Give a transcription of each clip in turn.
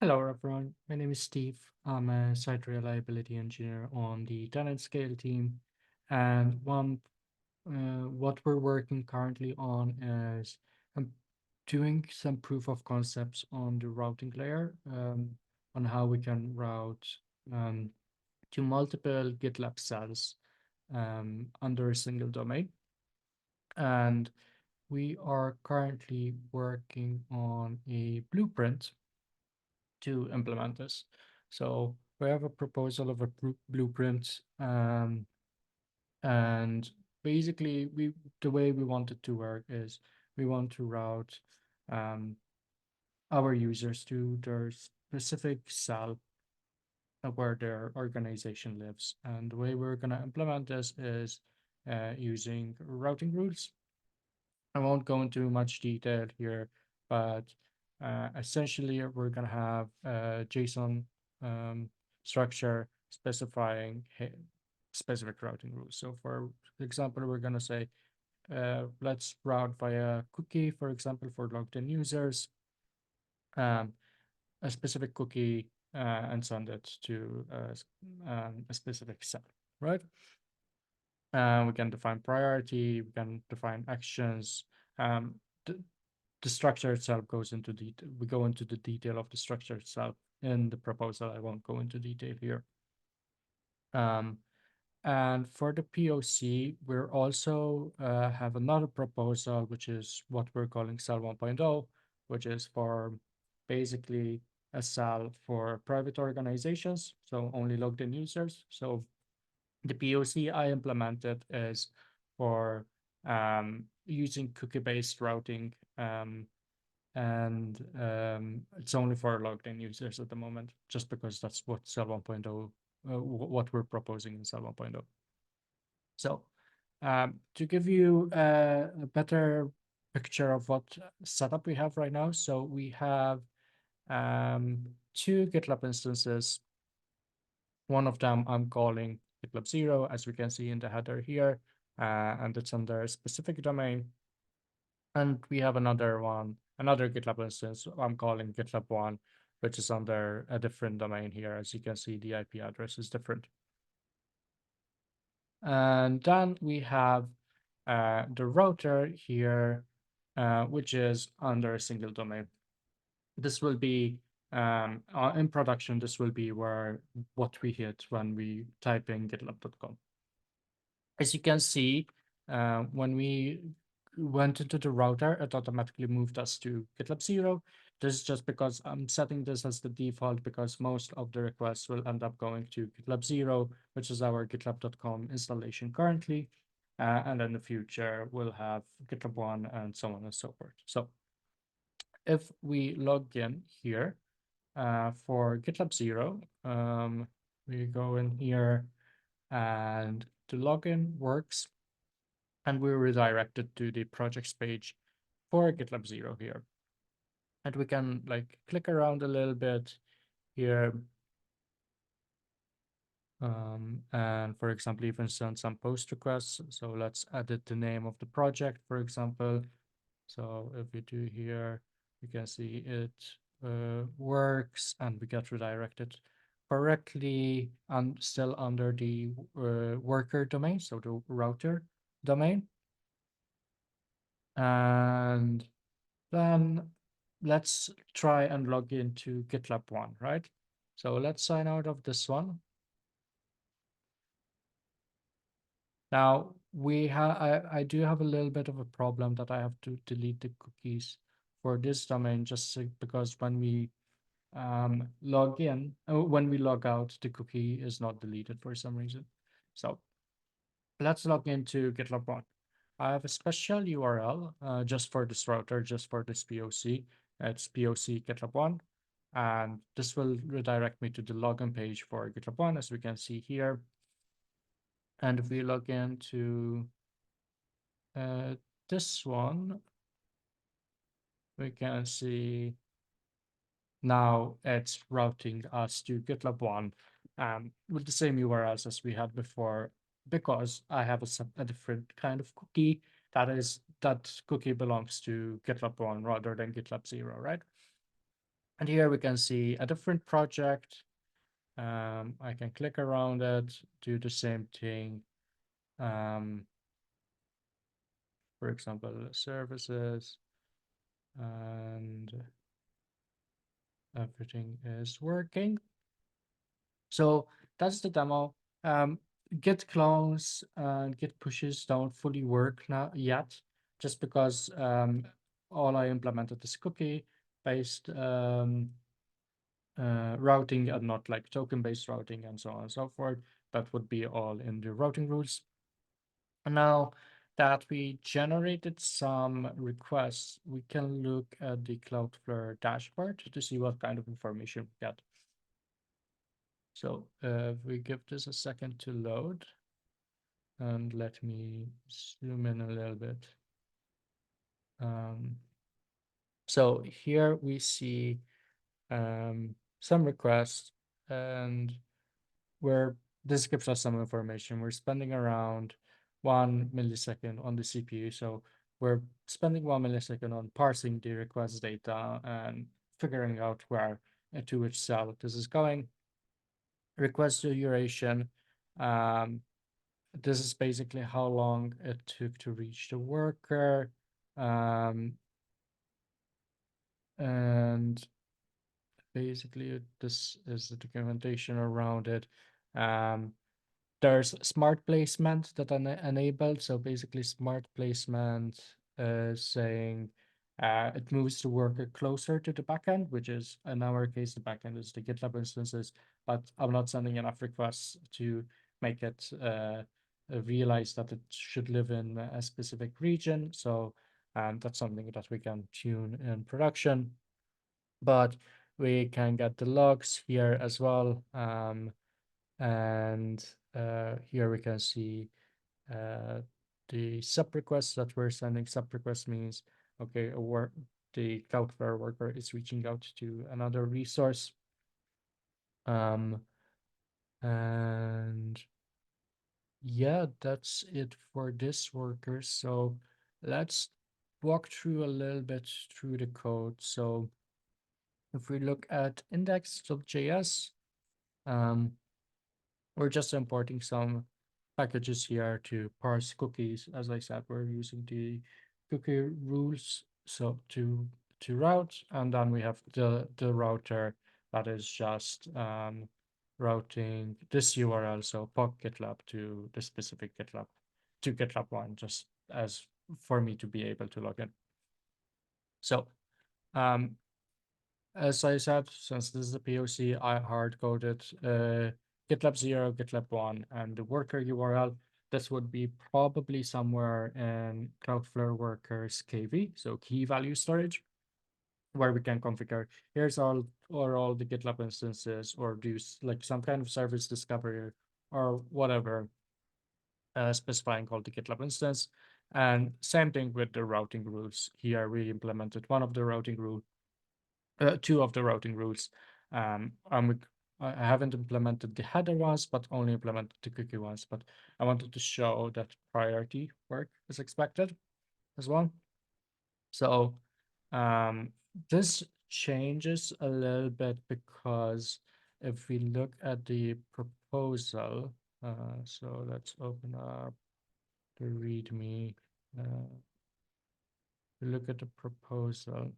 Hello, everyone. My name is Steve. I'm a site reliability engineer on the tenant scale team. And what we're working currently on is um, doing some proof of concepts on the routing layer, on how we can route um, to multiple GitLab cells under a single domain. And we are currently working on a blueprint to implement this. So we have a proposal of a blueprint, and basically the way we want it to work is we want to route um, our users to their specific cell where their organization lives. And the way we're going to implement this is using routing rules. I won't go into much detail here, but essentially we're going to have a JSON um, structure specifying specific routing rules. So for example, we're going to say, let's route via cookie, for example, for logged in users, um, a specific cookie and send it to a specific cell, right? We can define priority, we can define actions. Um, the, the structure itself goes into detail. We go into the detail of the structure itself in the proposal. I won't go into detail here. Um, and for the POC, we're also have another proposal, which is what we're calling cell 1.0, which is for basically a cell for private organizations, so only logged in users. So the POC I implemented is for using cookie-based routing, and it's only for logged in users at the moment, just because that's what Cell 1.0, what we're proposing in Cell 1.0. So to give you a better picture of what setup we have right now, so we have two GitLab instances. One of them I'm calling GitLab 0, as we can see in the header here, and it's under a specific domain. And we have another one, another GitLab instance I'm calling GitLab 1, which is under a different domain here. As you can see, the IP address is different. And then we have the router here, which is under a single domain. This will be in production. This will be where what we hit when we type in gitlab.com. As you can see, when we went into the router, it automatically moved us to GitLab 0. This is just because I'm setting this as the default, because most of the requests will end up going to GitLab 0, which is our gitlab.com installation currently. And in the future, we'll have GitLab 1 and so on and so forth. So if we log in here for GitLab 0, we go in here and the login works, and we're redirected to the projects page for GitLab 0 here. And we can like click around a little bit here. And for example, even send some post requests. So let's edit the name of the project, for example. So if we do here, you can see it works, and we get redirected correctly and still under the worker domain, so the router domain. And then let's try and log into GitLab 1, right? So let's sign out of this one. Now I do have a little bit of a problem that I have to delete the cookies for this domain, just because when we log in, when we log out, the cookie is not deleted for some reason. So let's log into GitLab 1. I have a special URL just for this router, just for this POC. It's POC GitLab 1. And this will redirect me to the login page for GitLab 1, as we can see here. And if we log into this one, we can see now it's routing us to GitLab 1 with the same URLs as we had before, because I have a different kind of cookie. That cookie belongs to GitLab 1 rather than GitLab 0, right? And here we can see a different project. I can click around it, do the same thing. For example, services, and everything is working. So that's the demo. Git clones and Git pushes don't fully work now yet, just because all I implemented is cookie-based routing and not like token-based routing and so on and so forth. That would be all in the routing rules. And now that we generated some requests, we can look at the Cloudflare dashboard to see what kind of information we get. So if we give this a second to load, and let me zoom in a little bit. So here we see some requests, and where this gives us some information. We're spending around 1 millisecond on the CPU. So we're spending 1 millisecond on parsing the request data and figuring out where to which cell this is going. Request duration. This is basically how long it took to reach the worker. And basically this is the documentation around it. There's smart placement that enabled. So basically smart placement is saying it moves the worker closer to the backend, which is in our case, the backend is the GitLab instances, but I'm not sending enough requests to make it realize that it should live in a specific region. So that's something that we can tune in production, but we can get the logs here as well. And here we can see the sub requests that we're sending. Sub request means, okay, the Cloudflare worker is reaching out to another resource. And yeah, that's it for this worker. So let's walk through a little bit through the code. So if we look at index.js, we're just importing some packages here to parse cookies. As I said, we're using the cookie rules so to route, and then we have the router that is just routing this URL, so PoC GitLab to the specific GitLab to GitLab one, just as for me to be able to log in. So as I said, since this is a POC, I hard coded GitLab 0, GitLab 1, and the worker URL. This would be probably somewhere in Cloudflare workers KV, so key value storage, where we can configure here's all the GitLab instances, or do like some kind of service discovery or whatever, specifying all the GitLab instance. And same thing with the routing rules. Here we implemented one of the routing rules, two of the routing rules. I haven't implemented the header ones, but only implemented the cookie ones. But I wanted to show that priority work is expected as well. So this changes a little bit because if we look at the proposal, so let's open up the README. Look at the proposal.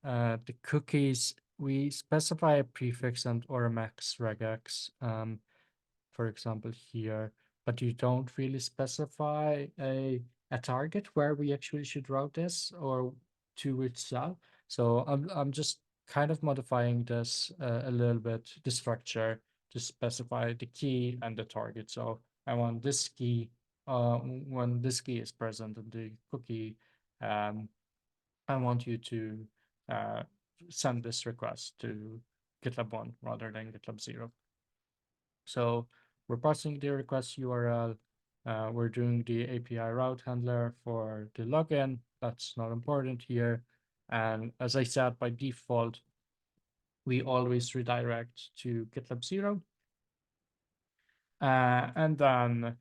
The cookies, we specify a prefix and or a max regex, for example, here, but you don't really specify a target where we actually should route this or to which cell. So I'm just kind of modifying this a little bit, the structure, to specify the key and the target. So I want this key, when this key is present in the cookie, I want you to uh, send this request to GitLab 1 rather than GitLab 0. So we're passing the request URL. We're doing the API route handler for the login. That's not important here. And as I said, by default, we always redirect to GitLab 0. And then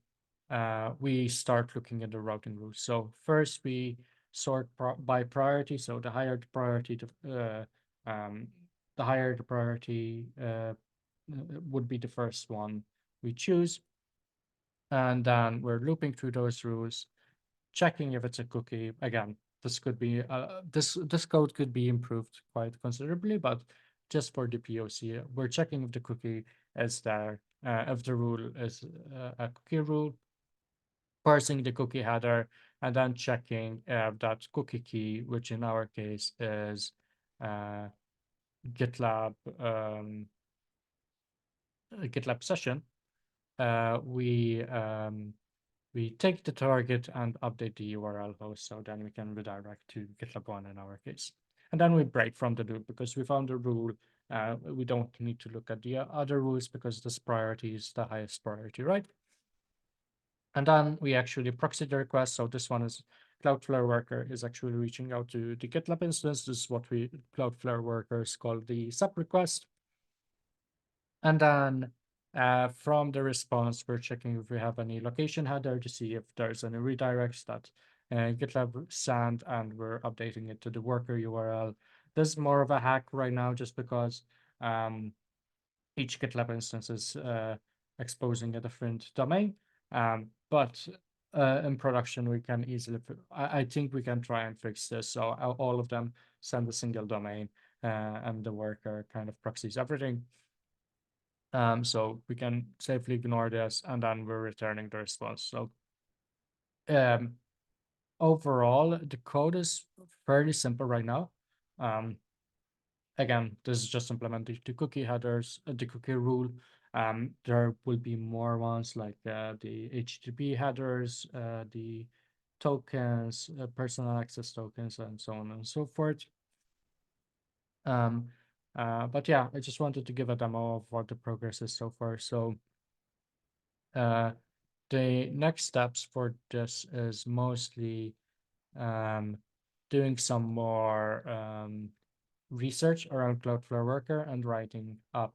we start looking at the routing rules. So first we sort by priority. So the higher the priority, the higher the priority would be the first one we choose. And then we're looping through those rules, checking if it's a cookie. Again, this could be this code could be improved quite considerably, but just for the POC, we're checking if the cookie is there, if the rule is a cookie rule, parsing the cookie header, and then checking if that cookie key, which in our case is uh, GitLab GitLab session, we take the target and update the URL host, so then we can redirect to GitLab one in our case. And then we break from the loop because we found a rule. We don't need to look at the other rules because this priority is the highest priority, right? And then we actually proxy the request. So this one is Cloudflare worker is actually reaching out to the GitLab instance. This is what we Cloudflare workers call the sub request. And then from the response, we're checking if we have any location header to see if there's any redirects that GitLab sent, and we're updating it to the worker URL. This is more of a hack right now just because each GitLab instance is exposing a different domain. But in production, we can easily, I think we can try and fix this. So all of them send a single domain and the worker kind of proxies everything. So we can safely ignore this, and then we're returning the response. So overall, the code is fairly simple right now. Again, this is just implementing the cookie headers, the cookie rule. There will be more ones like the HTTP headers, the tokens, personal access tokens, and so on and so forth. But yeah, I just wanted to give a demo of what the progress is so far. So the next steps for this is mostly doing some more research around Cloudflare Worker and writing up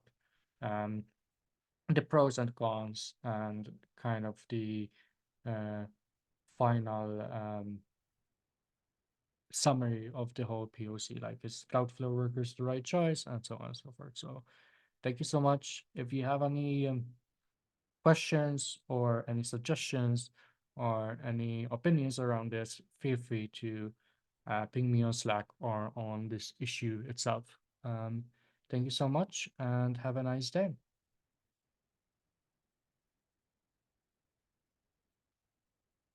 um, the pros and cons and kind of the uh, final summary of the whole POC, like is Cloudflare Workers the right choice, and so on and so forth. So thank you so much. If you have any questions or any suggestions or any opinions around this, feel free to ping me on Slack or on this issue itself. Thank you so much and have a nice day.